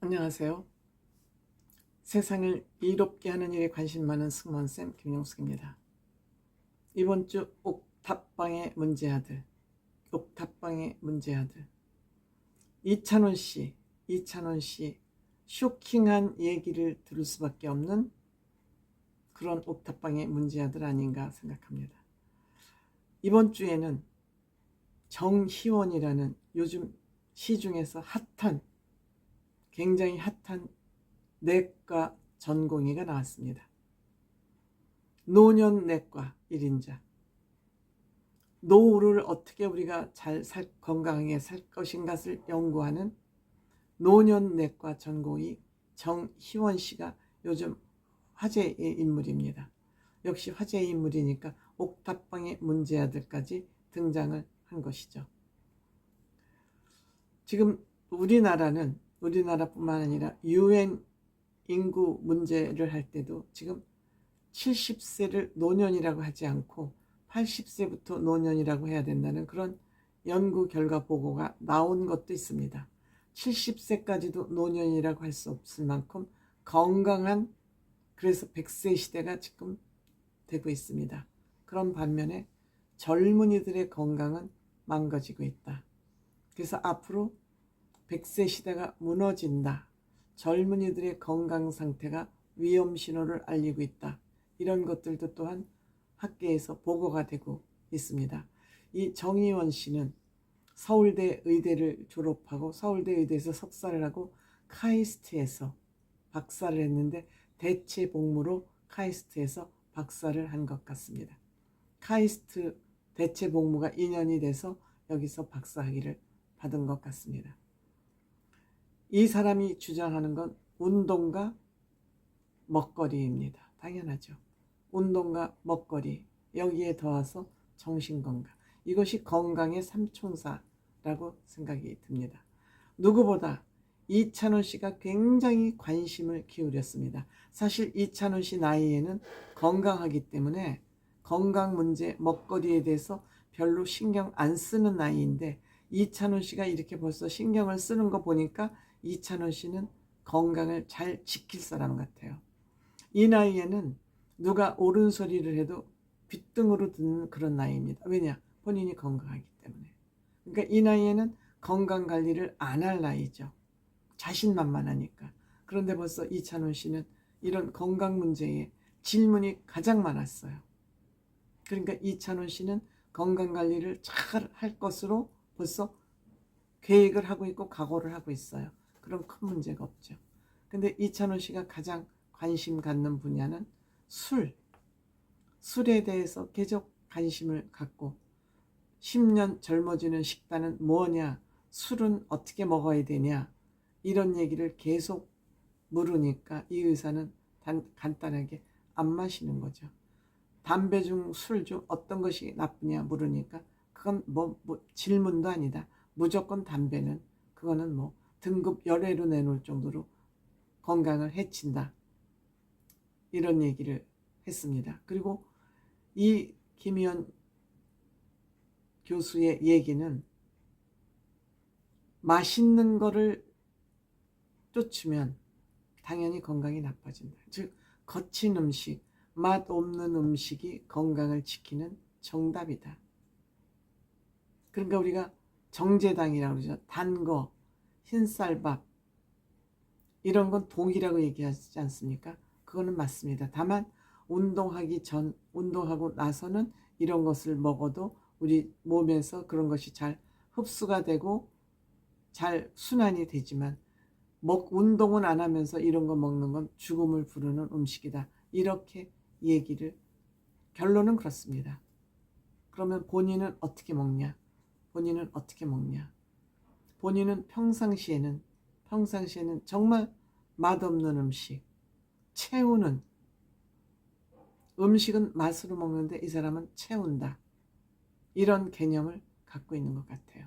안녕하세요. 세상을 이롭게 하는 일에 관심 많은 승무원쌤 김용숙입니다. 이번 주 옥탑방의 문제아들, 이찬원 씨 쇼킹한 얘기를 들을 수밖에 없는 그런 옥탑방의 문제아들 아닌가 생각합니다. 이번 주에는 정희원이라는 요즘 시중에서 굉장히 핫한 내과 전공의가 나왔습니다. 노년내과 1인자. 노후를 어떻게 우리가 건강하게 살 것인가를 연구하는 노년내과 전공의 정희원 씨가 요즘 화제의 인물입니다. 역시 화제의 인물이니까 옥탑방의 문제아들까지 등장을 한 것이죠. 지금 우리나라뿐만 아니라 UN 인구 문제를 할 때도 지금 70세를 노년이라고 하지 않고 80세부터 노년이라고 해야 된다는 그런 연구 결과 보고가 나온 것도 있습니다. 70세까지도 노년이라고 할 수 없을 만큼 건강한, 그래서 100세 시대가 지금 되고 있습니다. 그런 반면에 젊은이들의 건강은 망가지고 있다. 그래서 앞으로 100세 시대가 무너진다. 젊은이들의 건강 상태가 위험 신호를 알리고 있다. 이런 것들도 또한 학계에서 보고가 되고 있습니다. 이 정희원 씨는 서울대 의대를 졸업하고 서울대 의대에서 석사를 하고 카이스트에서 박사를 했는데 대체 복무로 카이스트에서 박사를 한 것 같습니다. 카이스트 대체 복무가 2년이 돼서 여기서 박사학위를 받은 것 같습니다. 이 사람이 주장하는 건 운동과 먹거리입니다. 당연하죠. 운동과 먹거리, 여기에 더해서 정신건강. 이것이 건강의 삼총사라고 생각이 듭니다. 누구보다 이찬원 씨가 굉장히 관심을 기울였습니다. 사실 이찬원 씨 나이에는 건강하기 때문에 건강 문제, 먹거리에 대해서 별로 신경 안 쓰는 나이인데 이찬원 씨가 이렇게 벌써 신경을 쓰는 거 보니까 이찬원 씨는 건강을 잘 지킬 사람 같아요. 이 나이에는 누가 옳은 소리를 해도 귓등으로 듣는 그런 나이입니다. 왜냐? 본인이 건강하기 때문에. 그러니까 이 나이에는 건강 관리를 안 할 나이죠. 자신만만하니까. 그런데 벌써 이찬원 씨는 이런 건강 문제에 질문이 가장 많았어요. 그러니까 이찬원 씨는 건강 관리를 잘 할 것으로 벌써 계획을 하고 있고 각오를 하고 있어요. 그럼 큰 문제가 없죠. 근데 이찬원 씨가 가장 관심 갖는 분야는 술에 대해서 계속 관심을 갖고 10년 젊어지는 식단은 뭐냐, 술은 어떻게 먹어야 되냐, 이런 얘기를 계속 물으니까 이 의사는 간단하게 안 마시는 거죠. 담배 중 술 중 어떤 것이 나쁘냐 물으니까 그건 뭐 질문도 아니다. 무조건 담배는 그거는 뭐 등급 열애로 내놓을 정도로 건강을 해친다. 이런 얘기를 했습니다. 그리고 이 김희연 교수의 얘기는 맛있는 거를 쫓으면 당연히 건강이 나빠진다. 즉 거친 음식, 맛 없는 음식이 건강을 지키는 정답이다. 그러니까 우리가 정제당이라고 그러죠. 단 거, 흰쌀밥 이런 건 독이라고 얘기하지 않습니까? 그거는 맞습니다. 다만 운동하고 나서는 이런 것을 먹어도 우리 몸에서 그런 것이 잘 흡수가 되고 잘 순환이 되지만 운동은 안 하면서 이런 거 먹는 건 죽음을 부르는 음식이다. 이렇게 결론은 그렇습니다. 그러면 본인은 어떻게 먹냐? 본인은 평상시에는 정말 맛없는 음식, 채우는 음식은 맛으로 먹는데 이 사람은 채운다. 이런 개념을 갖고 있는 것 같아요.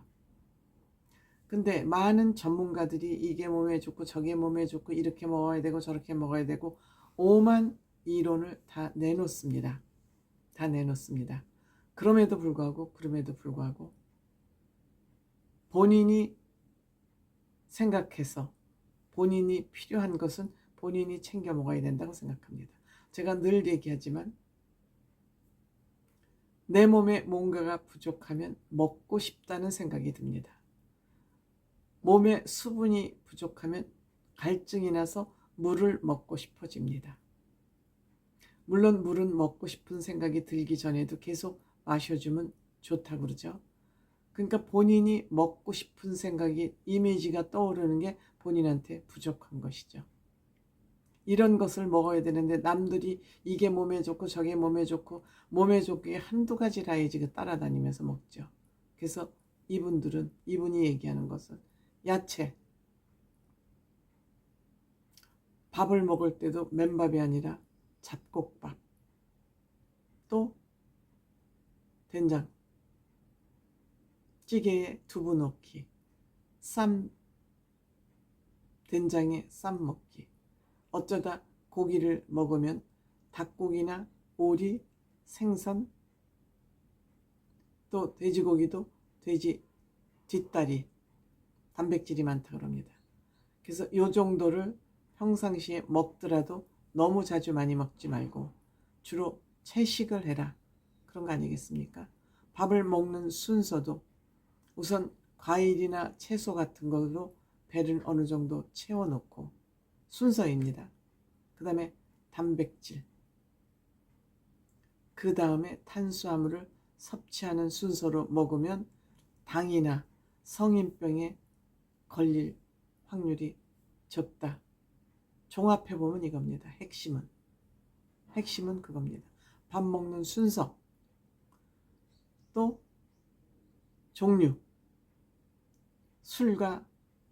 근데 많은 전문가들이 이게 몸에 좋고 저게 몸에 좋고 이렇게 먹어야 되고 저렇게 먹어야 되고 오만 이론을 다 내놓습니다. 그럼에도 불구하고 본인이 생각해서 본인이 필요한 것은 본인이 챙겨 먹어야 된다고 생각합니다. 제가 늘 얘기하지만 내 몸에 뭔가가 부족하면 먹고 싶다는 생각이 듭니다. 몸에 수분이 부족하면 갈증이 나서 물을 먹고 싶어집니다. 물론 물은 먹고 싶은 생각이 들기 전에도 계속 마셔주면 좋다고 그러죠. 그러니까 본인이 먹고 싶은 생각이 이미지가 떠오르는 게 본인한테 부족한 것이죠. 이런 것을 먹어야 되는데 남들이 이게 몸에 좋고 저게 몸에 좋고 몸에 좋게 한두 가지 라이즈가 따라다니면서 먹죠. 그래서 이분이 얘기하는 것은 야채, 밥을 먹을 때도 맨밥이 아니라 잡곡밥, 또 된장, 찌개에 두부 넣기, 된장에 쌈 먹기. 어쩌다 고기를 먹으면 닭고기나 오리, 생선, 또 돼지고기도 돼지 뒷다리, 단백질이 많다 그럽니다. 그래서 이 정도를 평상시에 먹더라도 너무 자주 많이 먹지 말고 주로 채식을 해라. 그런 거 아니겠습니까? 밥을 먹는 순서도 우선 과일이나 채소 같은 걸로 배를 어느 정도 채워놓고 순서입니다. 그 다음에 단백질, 그 다음에 탄수화물을 섭취하는 순서로 먹으면 당이나 성인병에 걸릴 확률이 적다. 종합해보면 이겁니다. 핵심은 그겁니다. 밥 먹는 순서, 또 종류, 술과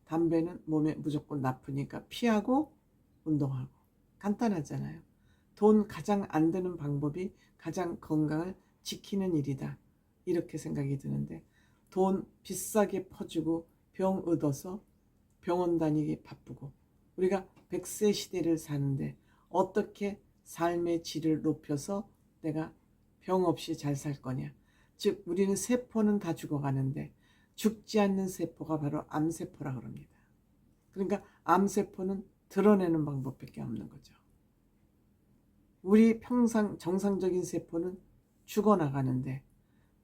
담배는 몸에 무조건 나쁘니까 피하고 운동하고. 간단하잖아요. 돈 가장 안 드는 방법이 가장 건강을 지키는 일이다. 이렇게 생각이 드는데 돈 비싸게 퍼주고 병 얻어서 병원 다니기 바쁘고 우리가 100세 시대를 사는데 어떻게 삶의 질을 높여서 내가 병 없이 잘 살 거냐. 즉 우리는 세포는 다 죽어가는데 죽지 않는 세포가 바로 암세포라고 합니다. 그러니까 암세포는 드러내는 방법밖에 없는 거죠. 우리 평상 정상적인 세포는 죽어나가는데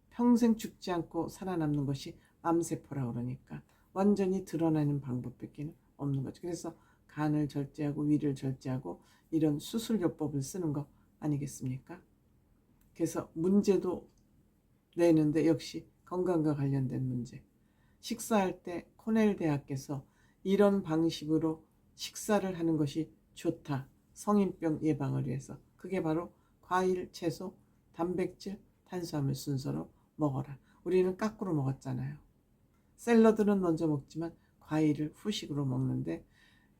평생 죽지 않고 살아남는 것이 암세포라고 그러니까 완전히 드러내는 방법밖에 없는 거죠. 그래서 간을 절제하고 위를 절제하고 이런 수술요법을 쓰는 거 아니겠습니까? 그래서 문제도 내는데 역시 건강과 관련된 문제. 식사할 때 코넬 대학께서 이런 방식으로 식사를 하는 것이 좋다. 성인병 예방을 위해서. 그게 바로 과일, 채소, 단백질, 탄수화물 순서로 먹어라. 우리는 까꾸로 먹었잖아요. 샐러드는 먼저 먹지만 과일을 후식으로 먹는데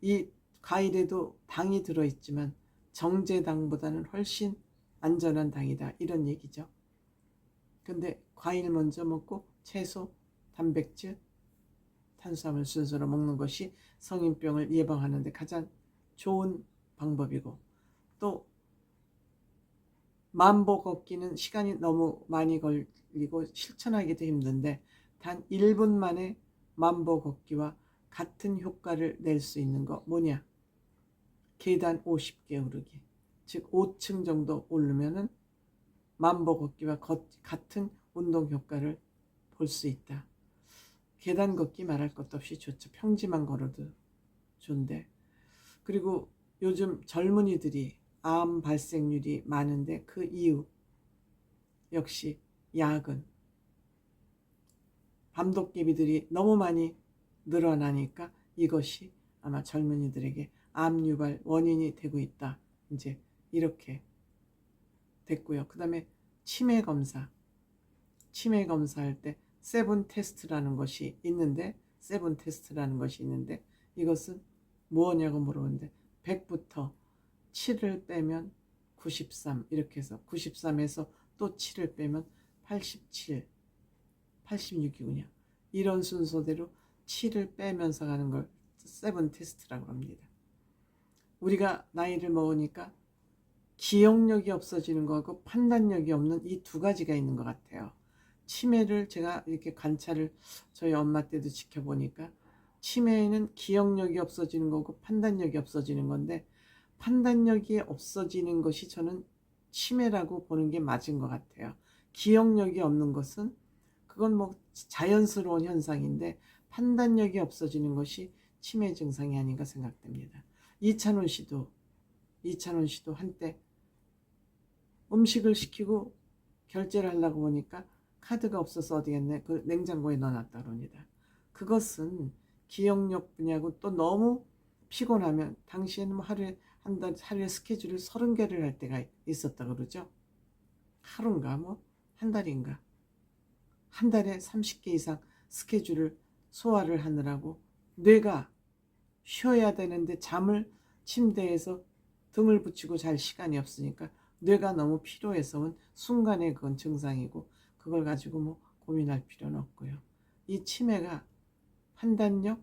이 과일에도 당이 들어있지만 정제당보다는 훨씬 안전한 당이다. 이런 얘기죠. 근데 과일 먼저 먹고 채소, 단백질, 탄수화물 순서로 먹는 것이 성인병을 예방하는 데 가장 좋은 방법이고 또 만보 걷기는 시간이 너무 많이 걸리고 실천하기도 힘든데 단 1분 만에 만보 걷기와 같은 효과를 낼 수 있는 거 뭐냐? 계단 50개 오르기. 즉 5층 정도 오르면은 만보 걷기와 같은 운동 효과를 볼 수 있다. 계단 걷기 말할 것도 없이 좋죠. 평지만 걸어도 좋은데. 그리고 요즘 젊은이들이 암 발생률이 많은데 그 이유 역시 야근. 밤도깨비들이 너무 많이 늘어나니까 이것이 아마 젊은이들에게 암 유발 원인이 되고 있다. 이제 이렇게 됐고요. 그 다음에 치매 검사할 때 세븐 테스트라는 것이 있는데 이것은 뭐냐고 물어보는데 100부터 7을 빼면 93 이렇게 해서 93에서 또 7을 빼면 87, 86이군요. 이런 순서대로 7을 빼면서 가는 걸 세븐 테스트라고 합니다. 우리가 나이를 먹으니까 기억력이 없어지는 거하고 판단력이 없는 이 두 가지가 있는 것 같아요. 치매를 제가 이렇게 관찰을 저희 엄마 때도 지켜보니까 치매는 기억력이 없어지는 거고 판단력이 없어지는 건데, 판단력이 없어지는 것이 저는 치매라고 보는 게 맞은 것 같아요. 기억력이 없는 것은 그건 뭐 자연스러운 현상인데, 판단력이 없어지는 것이 치매 증상이 아닌가 생각됩니다. 이찬원 씨도 한때 음식을 시키고 결제를 하려고 보니까 카드가 없어서 어디겠네, 그 냉장고에 넣어놨다 그럽니다. 그것은 기억력 분야고, 또 너무 피곤하면, 당시에는 뭐 하루에 스케줄을 30개를 할 때가 있었다 그러죠. 하루인가 뭐 한 달인가, 한 달에 30개 이상 스케줄을 소화를 하느라고 뇌가 쉬어야 되는데 잠을 침대에서 등을 붙이고 잘 시간이 없으니까 뇌가 너무 피로해서 온 순간의 그건 증상이고, 그걸 가지고 뭐 고민할 필요는 없고요. 이 치매가 판단력,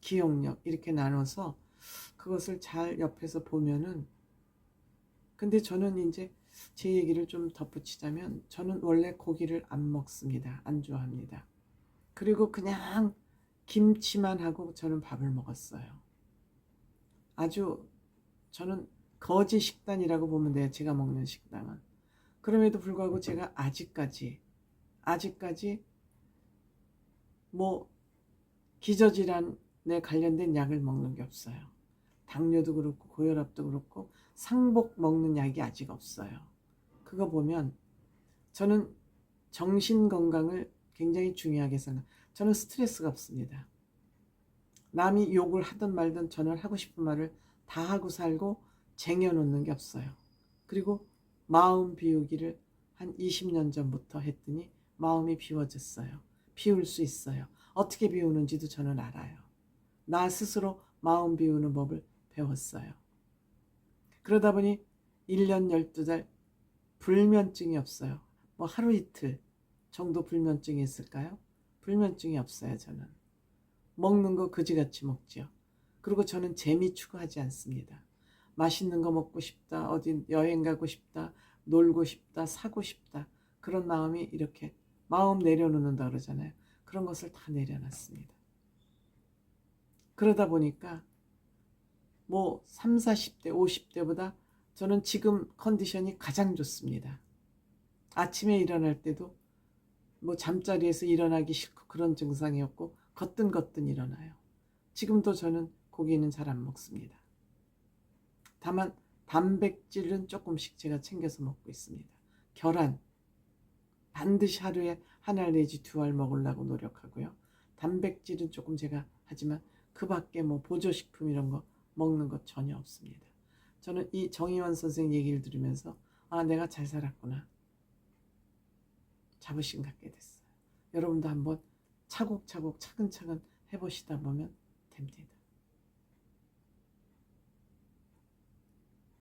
기억력 이렇게 나눠서 그것을 잘 옆에서 보면은, 근데 저는 이제 제 얘기를 좀 덧붙이자면, 저는 원래 고기를 안 먹습니다. 안 좋아합니다. 그리고 그냥 김치만 하고 저는 밥을 먹었어요. 아주 저는 거지 식단이라고 보면 돼요. 제가 먹는 식당은. 그럼에도 불구하고 제가 아직까지 뭐 기저질환에 관련된 약을 먹는 게 없어요. 당뇨도 그렇고 고혈압도 그렇고 상복 먹는 약이 아직 없어요. 그거 보면 저는 정신 건강을 굉장히 중요하게 생각. 저는 스트레스가 없습니다. 남이 욕을 하든 말든 저는 하고 싶은 말을 다 하고 살고 쟁여놓는 게 없어요. 그리고 마음 비우기를 한 20년 전부터 했더니 마음이 비워졌어요. 비울 수 있어요. 어떻게 비우는지도 저는 알아요. 나 스스로 마음 비우는 법을 배웠어요. 그러다 보니 1년 12달 불면증이 없어요. 뭐 하루 이틀 정도 불면증이 있을까요? 불면증이 없어요. 저는 먹는 거 그지같이 먹죠. 그리고 저는 재미 추구하지 않습니다. 맛있는 거 먹고 싶다, 어디 여행 가고 싶다, 놀고 싶다, 사고 싶다, 그런 마음이 이렇게 마음 내려놓는다 그러잖아요. 그런 것을 다 내려놨습니다. 그러다 보니까 뭐 3, 40대, 50대보다 저는 지금 컨디션이 가장 좋습니다. 아침에 일어날 때도 뭐 잠자리에서 일어나기 싫고 그런 증상이 없고 거뜬거뜬 일어나요. 지금도 저는 고기는 잘 안 먹습니다. 다만 단백질은 조금씩 제가 챙겨서 먹고 있습니다. 계란 반드시 하루에 한 알 내지 두 알 먹으려고 노력하고요. 단백질은 조금 제가 하지만 그 밖에 뭐 보조식품 이런 거 먹는 것 전혀 없습니다. 저는 이 정의원 선생 얘기를 들으면서 내가 잘 살았구나 자부심 갖게 됐어요. 여러분도 한번 차곡차곡 차근차근 해보시다 보면 됩니다.